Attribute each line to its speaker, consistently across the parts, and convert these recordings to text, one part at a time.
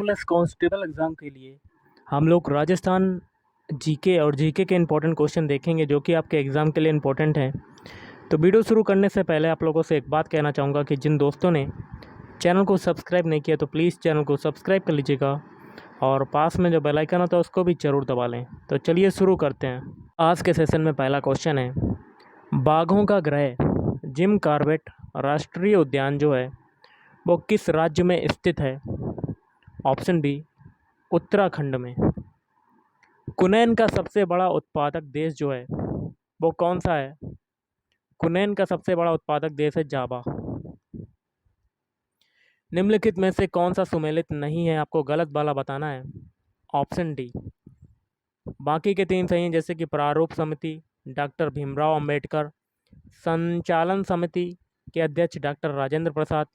Speaker 1: Police constable exam के लिए हम लोग राजस्थान जीके और जीके के इम्पोर्टेंट क्वेश्चन देखेंगे जो कि आपके एग्ज़ाम के लिए इम्पोर्टेंट हैं। तो वीडियो शुरू करने से पहले आप लोगों से एक बात कहना चाहूँगा कि जिन दोस्तों ने चैनल को सब्सक्राइब नहीं किया तो प्लीज़ चैनल को सब्सक्राइब कर लीजिएगा और पास में जो बेल आइकन होता है उसको भी ज़रूर दबा लें। तो चलिए शुरू करते हैं। आज के सेशन में पहला क्वेश्चन है, बाघों का ग्रह जिम कॉर्बेट राष्ट्रीय उद्यान जो है वो किस राज्य में स्थित है? ऑप्शन बी उत्तराखंड में। कुनैन का सबसे बड़ा उत्पादक देश जो है वो कौन सा है? कुनैन का सबसे बड़ा उत्पादक देश है जावा। निम्नलिखित में से कौन सा सुमेलित नहीं है, आपको गलत वाला बताना है। Option D. बाकी के तीन सही हैं, जैसे कि प्रारूप समिति डॉक्टर भीमराव अंबेडकर, संचालन समिति के अध्यक्ष डॉक्टर राजेंद्र प्रसाद,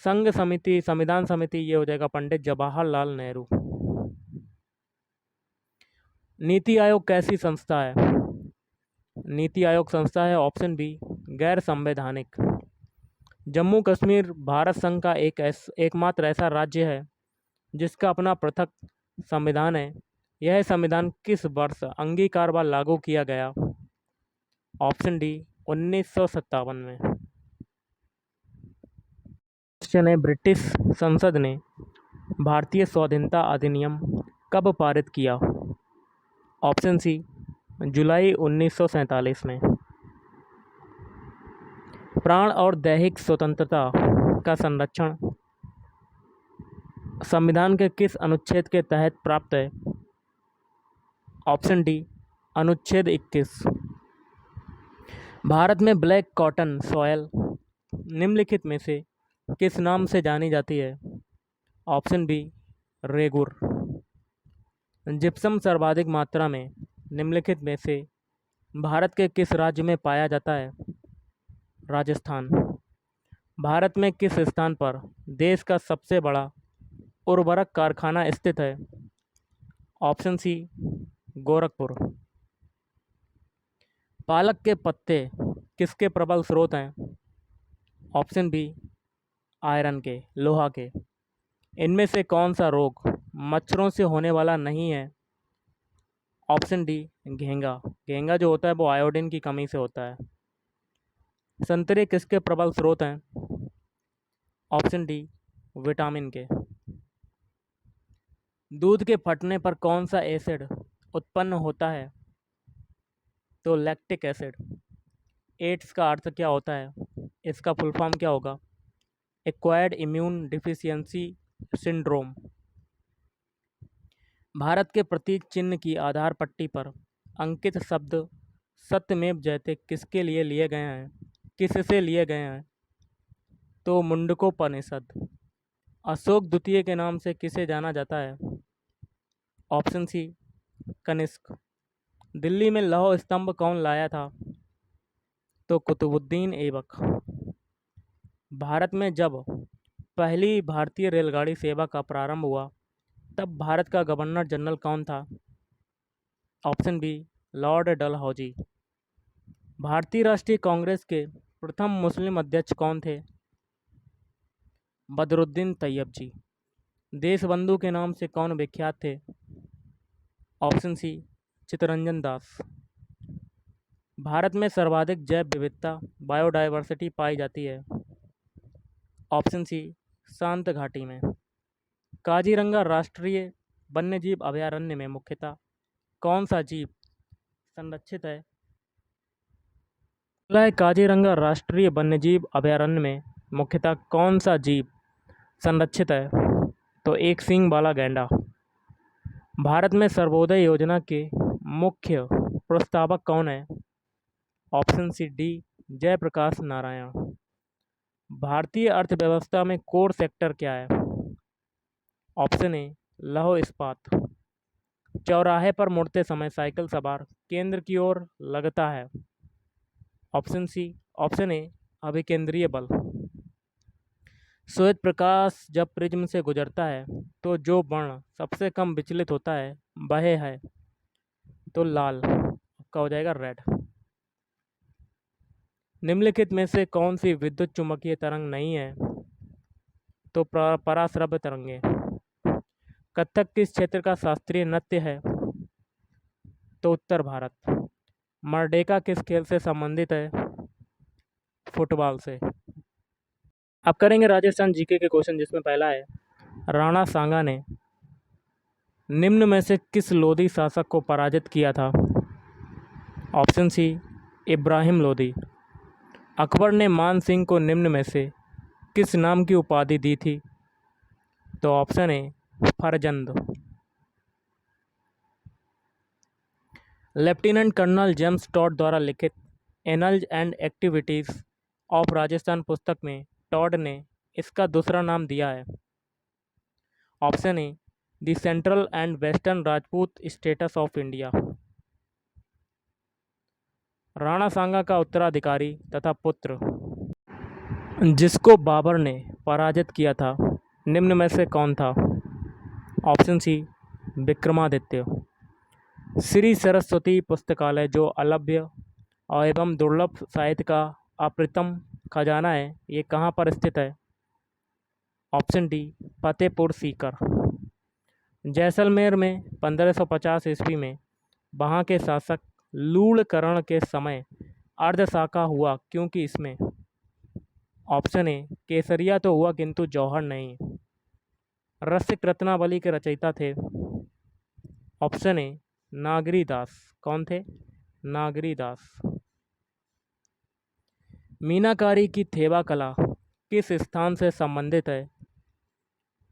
Speaker 1: संघ समिति संविधान समिति ये हो जाएगा पंडित जवाहरलाल नेहरू। नीति आयोग कैसी संस्था है? नीति आयोग संस्था है ऑप्शन बी गैर संवैधानिक। जम्मू कश्मीर भारत संघ का एकमात्र ऐसा राज्य है जिसका अपना पृथक संविधान है। यह संविधान किस वर्ष अंगीकार व लागू किया गया? ऑप्शन डी 1957 में। क्वेश्चन है, ब्रिटिश संसद ने भारतीय स्वाधीनता अधिनियम कब पारित किया? ऑप्शन सी जुलाई 1947 में। प्राण और दैहिक स्वतंत्रता का संरक्षण संविधान के किस अनुच्छेद के तहत प्राप्त है? ऑप्शन डी अनुच्छेद 21। भारत में ब्लैक कॉटन सॉयल निम्नलिखित में से किस नाम से जानी जाती है? Option B regur. जिप्सम सर्वाधिक मात्रा में निम्नलिखित में से भारत के किस राज्य में पाया जाता है? राजस्थान। भारत में किस स्थान पर देश का सबसे बड़ा उर्वरक कारखाना स्थित है? Option C Gorakhpur. पालक के पत्ते किसके प्रबल स्रोत हैं? ऑप्शन बी आयरन के, लोहा के। इनमें से कौन सा रोग मच्छरों से होने वाला नहीं है? Option D घेंगा। घेंगा जो होता है वो आयोडीन की कमी से होता है। संतरे किसके प्रबल स्रोत हैं? ऑप्शन डी विटामिन के। दूध के फटने पर कौन सा एसिड उत्पन्न होता है? तो लैक्टिक एसिड। एड्स का अर्थ क्या होता है? इसका फुल फॉर्म क्या होगा? Acquired immune deficiency syndrome. Bharat के प्रतीक चिन्ह की आधार पट्टी पर अंकित शब्द सत्यमेव जयते किसके लिए लिए गए हैं? किससे लिए गए हैं? तो मुंडकोपनिषद। अशोक द्वितीय के नाम से किसे जाना जाता है? ऑप्शन सी कनिष्क। दिल्ली में लौह स्तंभ कौन लाया था? तो कुतुबुद्दीन ऐबक। भारत में जब पहली भारतीय रेलगाड़ी सेवा का प्रारंभ हुआ तब भारत का गवर्नर जनरल कौन था? Option B lord Dalhousie. भारतीय राष्ट्रीय कांग्रेस के प्रथम मुस्लिम अध्यक्ष कौन थे? बदरुद्दीन तैयब जी। देशबंधु के नाम से कौन विख्यात थे? Option C Chittaranjan Das. भारत में सर्वाधिक जैव विविधता बायोडायवर्सिटी पाई जाती है? ऑप्शन सी शांत घाटी में। काजीरंगा राष्ट्रीय वन्यजीव अभयारण्य में मुख्यतः कौन सा जीव संरक्षित है? काजीरंगा राष्ट्रीय वन्यजीव अभयारण्य में मुख्यतः कौन सा जीव संरक्षित है? तो एक सींग वाला गैंडा। भारत में सर्वोदय योजना के मुख्य प्रस्तावक कौन है? Option C D Jayaprakash Narayan. भारतीय अर्थव्यवस्था में कोर सेक्टर क्या है? ऑप्शन ए लौह इस्पात। चौराहे पर मुड़ते समय साइकिल सवार केंद्र की ओर लगता है? ऑप्शन ए अभिकेंद्रीय बल। श्वेत प्रकाश जब प्रिज्म से गुजरता है तो जो वर्ण सबसे कम विचलित होता है वह है? तो लाल, आपका हो जाएगा रेड। निम्नलिखित में से कौन सी विद्युत चुम्बकीय तरंग नहीं है? तो पराश्रव्य तरंगें। कथक किस क्षेत्र का शास्त्रीय नृत्य है? तो उत्तर भारत। मरडेका किस खेल से संबंधित है? फुटबॉल से। अब करेंगे राजस्थान जीके के क्वेश्चन, जिसमें पहला है, राणा सांगा ने निम्न में से किस लोधी शासक को पराजित किया था? Option C, Ibrahim Lodhi. अकबर ने मान सिंह को निम्न में से किस नाम की उपाधि दी थी? तो ऑप्शन ए, फरजंद। लेफ्टिनेंट कर्नल जेम्स टॉड द्वारा लिखित annals and activities of Rajasthan पुस्तक में टॉड ने इसका दूसरा नाम दिया है। Option A, the central and western Rajput states of India. Rana Sanga का उत्तराधिकारी तथा पुत्र जिसको बाबर ने पराजित किया था, निम्न में से कौन था? Option C, Vikramaditya. श्री सरस्वती पुस्तकालय, जो अलभ्य और एवं दुर्लभ साहित्य का अप्रतिम खजाना है, ये कहाँ पर स्थित है? Option D, Fatehpur Sikar. जैसलमेर में 1550 ईस्वी में वहाँ के शासक लूणकरण के समय अर्धशाका हुआ, क्योंकि इसमें ऑप्शन ए, केसरिया तो हुआ किंतु जौहर नहीं। रसिक रत्नावली के रचयिता थे? ऑप्शन ए, नागरी दास। कौन थे? नागरी दास। मीनाकारी की थेवा कला किस स्थान से संबंधित है?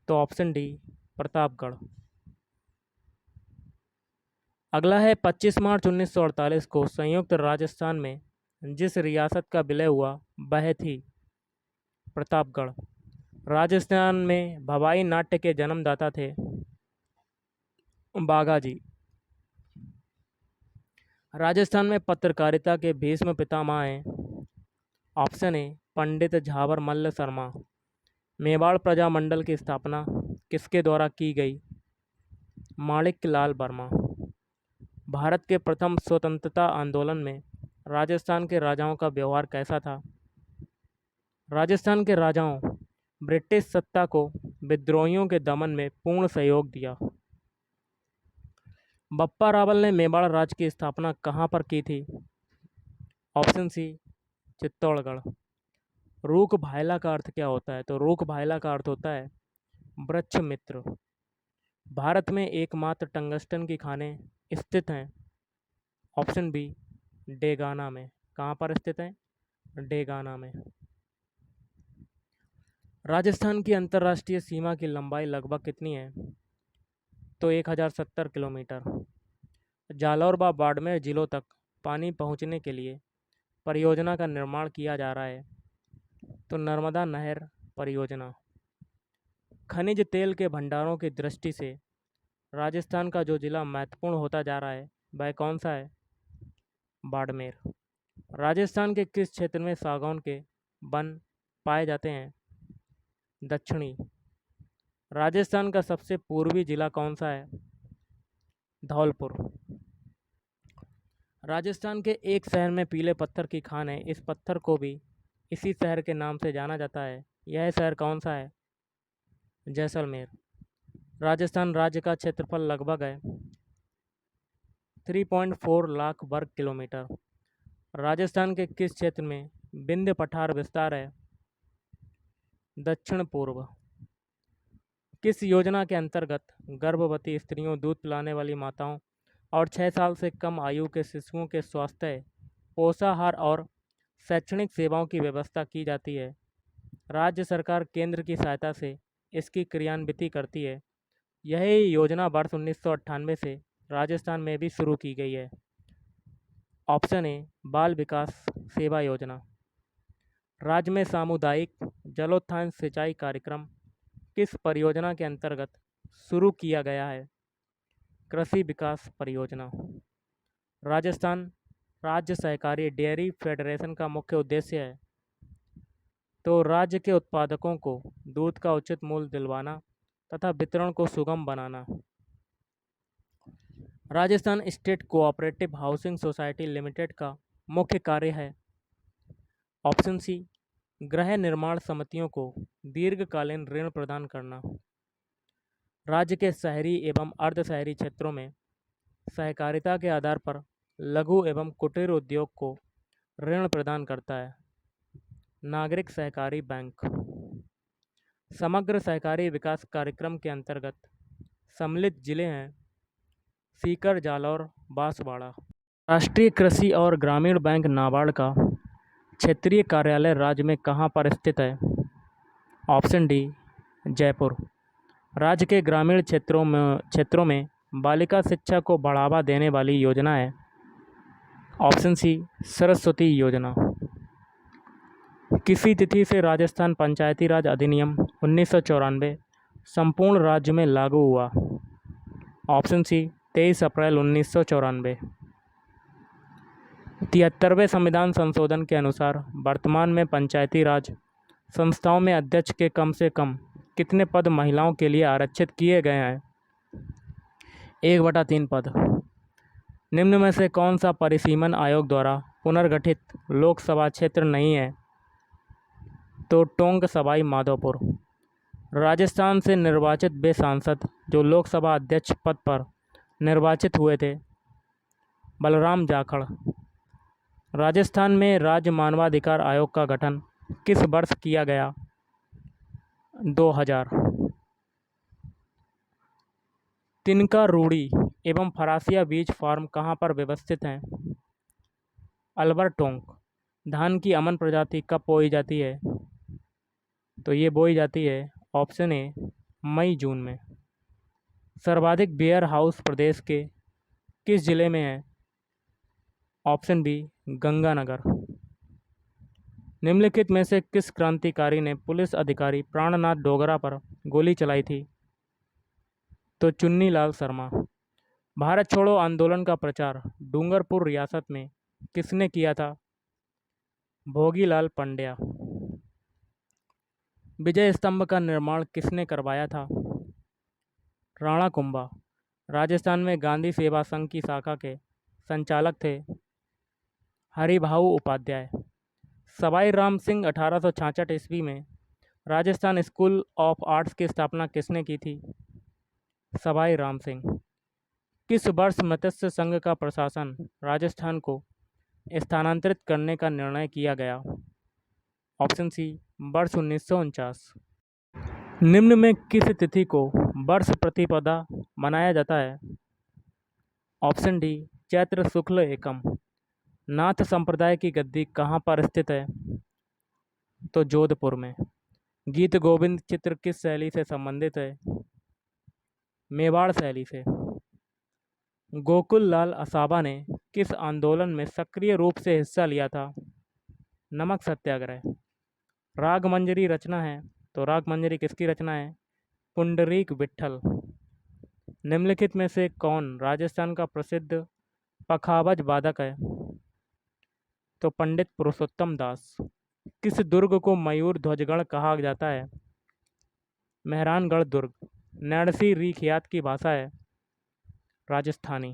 Speaker 1: तो ऑप्शन डी, प्रतापगढ़। अगला है, 25 मार्च 1948 को संयुक्त राजस्थान में जिस रियासत का विलय हुआ वह थी प्रतापगढ़। राजस्थान में भवाई नाट्य के जन्मदाता थे बाघाजी। राजस्थान में पत्रकारिता के भीष्म पितामह हैं? ऑप्शन ए, पंडित झावर मल्ल शर्मा। मेवाड़ प्रजामंडल की स्थापना किसके द्वारा की गई? माणिक लाल वर्मा। भारत के प्रथम स्वतंत्रता आंदोलन में राजस्थान के राजाओं का व्यवहार कैसा था? राजस्थान के राजाओं ब्रिटिश सत्ता को विद्रोहियों के दमन में पूर्ण सहयोग दिया। बप्पा रावल ने मेवाड़ राज्य की स्थापना कहाँ पर की थी? Option C, Chittorgarh. रूख भायला का अर्थ क्या होता है? तो रूख भायला का अर्थ होता है वृक्ष मित्र। भारत में एकमात्र टंगस्टन की खानें स्थित हैं? ऑप्शन बी, डेगाना में। कहाँ पर स्थित हैं? डेगाना में। राजस्थान की अंतर्राष्ट्रीय सीमा की लंबाई लगभग कितनी है? तो 1070 किलोमीटर। जालौर व बाड़मेर जिलों तक पानी पहुंचने के लिए परियोजना का निर्माण किया जा रहा है, तो नर्मदा नहर परियोजना। खनिज तेल के भंडारों की दृष्टि से राजस्थान का जो ज़िला महत्वपूर्ण होता जा रहा है वह कौन सा है? बाड़मेर। राजस्थान के किस क्षेत्र में सागौन के वन पाए जाते हैं? दक्षिणी। राजस्थान का सबसे पूर्वी जिला कौन सा है? धौलपुर। राजस्थान के एक शहर में पीले पत्थर की खान है, इस पत्थर को भी इसी शहर के नाम से जाना जाता है, यह शहर कौन सा है? जैसलमेर। राजस्थान राज्य का क्षेत्रफल लगभग है 3.4 लाख वर्ग किलोमीटर। राजस्थान के किस क्षेत्र में विंध्य पठार विस्तार है? दक्षिण पूर्व। किस योजना के अंतर्गत गर्भवती स्त्रियों, दूध पिलाने वाली माताओं और 6 साल से कम आयु के शिशुओं के स्वास्थ्य, पोषाहार और शैक्षणिक सेवाओं की व्यवस्था की जाती है? राज्य सरकार केंद्र की सहायता से इसकी क्रियान्विति करती है। यह योजना वर्ष 1998 से राजस्थान में भी शुरू की गई है। ऑप्शन ए, बाल विकास सेवा योजना। राज्य में सामुदायिक जलोत्थान सिंचाई कार्यक्रम किस परियोजना के अंतर्गत शुरू किया गया है? कृषि विकास परियोजना। राजस्थान राज्य सहकारी डेयरी फेडरेशन का मुख्य उद्देश्य है, तो राज्य के उत्पादकों को दूध का उचित मूल्य दिलवाना तथा वितरण को सुगम बनाना। Rajasthan state cooperative housing society limited का मुख्य कार्य है? ऑप्शन सी, गृह निर्माण समितियों को दीर्घकालीन ऋण प्रदान करना। राज्य के शहरी एवं अर्ध शहरी क्षेत्रों में सहकारिता के आधार पर लघु एवं कुटीर उद्योग को ऋण प्रदान करता है। नागरिक सहकारी बैंक समग्र सहकारी विकास कार्यक्रम के अंतर्गत सम्मिलित जिले हैं सीकर, जालौर, बांसवाड़ा। राष्ट्रीय कृषि और ग्रामीण बैंक नाबार्ड का क्षेत्रीय कार्यालय राज्य में कहाँ पर स्थित है? Option D, Jaipur. राज्य के ग्रामीण क्षेत्रों में बालिका शिक्षा को बढ़ावा देने वाली योजना है। ऑप्शन सी, सरस्वती योजना। किसी तिथि से राजस्थान पंचायती राज अधिनियम 1994 संपूर्ण राज्य में लागू हुआ? ऑप्शन सी, 23 अप्रैल 1994। 73वें संविधान संशोधन के अनुसार वर्तमान में पंचायती राज संस्थाओं में अध्यक्ष के कम से कम कितने पद महिलाओं के लिए आरक्षित किए गए हैं? 1/3 पद। निम्न में से कौन सा परिसीमन आयोग द्वारा पुनर्गठित लोकसभा क्षेत्र नहीं है? तो टोंक सवाई माधोपुर। राजस्थान से निर्वाचित वे सांसद जो लोकसभा अध्यक्ष पद पर निर्वाचित हुए थे, बलराम जाखड़। राजस्थान में राज्य मानवाधिकार आयोग का गठन किस वर्ष किया गया? 2000। तिनका रूड़ी एवं फरासिया बीज फार्म कहाँ पर व्यवस्थित हैं? अलवर, टोंक। धान की अमन प्रजाति कब बोई जाती है? तो ये बोई जाती है ऑप्शन ए, मई जून में। सर्वाधिक वेयर हाउस प्रदेश के किस जिले में है? Option B, Ganganagar. निम्नलिखित में से किस क्रांतिकारी ने पुलिस अधिकारी प्राणनाथ डोगरा पर गोली चलाई थी? तो चुन्नीलाल शर्मा। भारत छोड़ो आंदोलन का प्रचार डूंगरपुर रियासत में किसने किया था? भोगीलाल पंड्या। विजय स्तंभ का निर्माण किसने करवाया था? राणा कुंभा। राजस्थान में गांधी सेवा संघ की शाखा के संचालक थे हरिभाऊ उपाध्याय। सवाई राम सिंह 1866 ईस्वी में राजस्थान स्कूल ऑफ आर्ट्स की स्थापना किसने की थी? सवाई राम सिंह। किस वर्ष मत्स्य संघ का प्रशासन राजस्थान को स्थानांतरित करने का निर्णय किया गया? ऑप्शन सी, वर्ष 1949। निम्न में किस तिथि को वर्ष प्रतिपदा मनाया जाता है? ऑप्शन डी, चैत्र शुक्ल एकम। नाथ संप्रदाय की गद्दी कहाँ पर स्थित है? तो जोधपुर में। गीत गोविंद चित्र किस शैली से संबंधित है? मेवाड़ शैली से। गोकुल लाल असाबा ने किस आंदोलन में सक्रिय रूप से हिस्सा लिया था? नमक सत्याग्रह। रागमंजरी रचना है, तो रागमंजरी किसकी रचना है? पुंडरीक विट्ठल। निम्नलिखित में से कौन राजस्थान का प्रसिद्ध पखावज वादक है? तो पंडित पुरुषोत्तम दास। किस दुर्ग को मयूर ध्वजगढ़ कहा जाता है? मेहरानगढ़ दुर्ग। नैणसी री ख्यात की भाषा है राजस्थानी।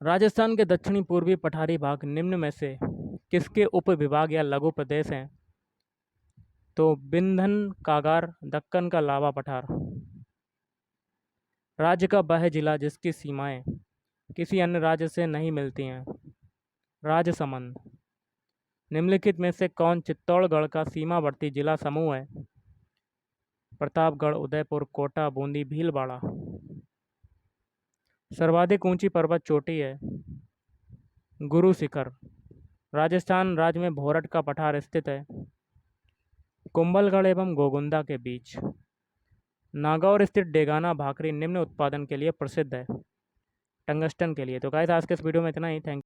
Speaker 1: राजस्थान के दक्षिणी पूर्वी पठारी भाग निम्न में से किसके उप विभाग या लघु प्रदेश हैं? तो बिंधन कागार, दक्कन का लावा पठार। राज्य का वह जिला जिसकी सीमाएं किसी अन्य राज्य से नहीं मिलती हैं? राजसमंद। निम्नलिखित में से कौन चित्तौड़गढ़ का सीमावर्ती जिला समूह है? प्रतापगढ़, उदयपुर, कोटा, बूंदी, भीलवाड़ा। सर्वाधिक ऊंची पर्वत चोटी है गुरु शिखर। राजस्थान राज्य में भोरट का पठार स्थित है कुंभलगढ़ एवं गोगुंदा के बीच। नागौर स्थित डेगाना भाखरी निम्न उत्पादन के लिए प्रसिद्ध है? टंगस्टन के लिए। तो गाइस आज के इस वीडियो में इतना ही। Thank you.